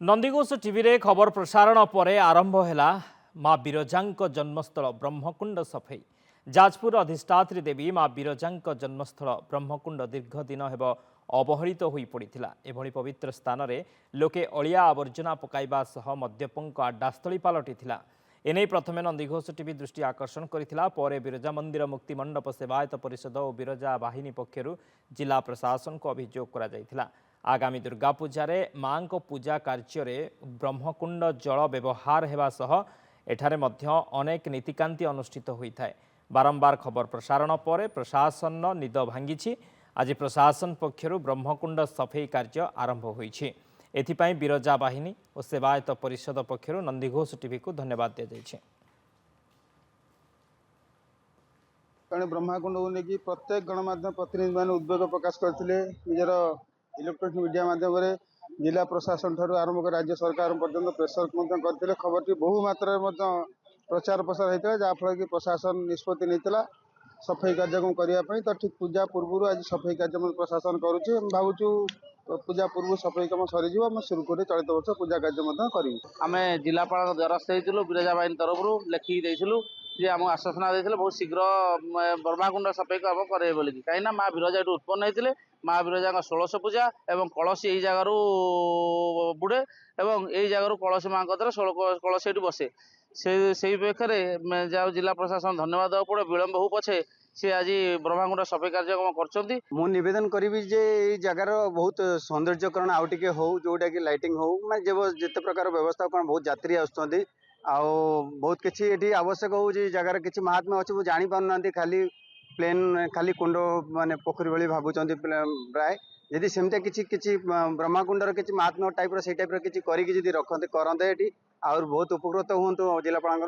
Nandighosh TV रे खबर प्रसारण पर आरंभ है माँ बिरजा जन्मस्थल ब्रह्मकुंड सफाई। जाजपुर अधिष्ठात्री देवी माँ बिरजा जन्मस्थल ब्रह्मकुंड दीर्घ दिन हेब अवहेलित हो पड़ा। एभली पवित्र स्थान में लोके अलिया आवर्जना पकाइबा सह मद्यपंक आड्डास्थली पलटि एने प्रथमे नंदीघोष टीवी दृष्टि आकर्षण करथिला। परे बिरजा मंदिर मुक्ति मंडप सेवायत परिषद और बिरजा बाहिनी पक्षरु जिला प्रशासन को अभियोग करा जायथिला। आगामी दुर्गा पूजा रे मां को पूजा कार्य रे ब्रह्मकुंड जल व्यवहार हेबा सह एठारे मध्य अनेक नीतिकांति अनुष्ठित होइथाय। बारंबार खबर प्रसारण पर प्रशासन निद भांगी। आज प्रशासन पक्षरु ब्रह्मकुंड सफाई कार्य आरंभ होइछि। एथिपाई बिरजा बाहिनी और सेवायत परिषद पक्षरु नंदीघोष टीवी को धन्यवाद दिया जाइछे। ब्रह्मकुंड को लेकिन प्रत्येक गणमाध्यम प्रतिनिधि मैंने उद्वेग प्रकाश करते निजर इलेक्ट्रोनिक मीडिया माध्यम जिला प्रशासन ठार आरंभ कर राज्य सरकार पर्यटन प्रेसर करते खबर बहु मात्रा प्रचार प्रसार होता है जहाँफल कि प्रशासन निष्पत्ति नहीं सफाई कार्यक्रम करने तो ठीक पूजा पूर्व आज सफाई कार्यक्रम प्रशासन करुचे भावुँ पूजा पूर्व सफाई कम सरीज सुरुखुरी चलित वर्ष पूजा कार्य करूँ। आम जिलापाल द्वारस्थ होती बिरजा बाहिनी तरफ लेखिकी जी आमको आश्वासना देते बहुत शीघ्र ब्रह्मकुंड सफाई को आम करे बोलिकी कहीं माँ बिरजा ये उत्पन्न होते माँ बिरजा 1600 पूजा और कलसी यही जगार बुड़े और यही जगार कलसी माँ द्वारा 16 कलसी ये बसे से पेक्षे जिला प्रशासन धन्यवाद देवा पड़े विलम्ब हो पछे सी आज ब्रह्मकुंड सफाई कार्यक्रम कर करी जे जगार बहुत सौंदर्यकरण आउ टे हो जोटा कि लाइटिंग हो मैं जिते प्रकार व्यवस्था कौन बहुत यात्री आसुँच बहुत किसी ये आवश्यक हो जगार किसी महात्मा अच्छे वो जानी पार ना खाली प्लेन खाली कुंड माने पोखरी भली भावुं प्राय यदि सेमती किसी ब्रह्मकुंडर किसी महात्मा टाइप से टाइप किसी करते करते ये बहुत उपकृत हूँ जिलापाल।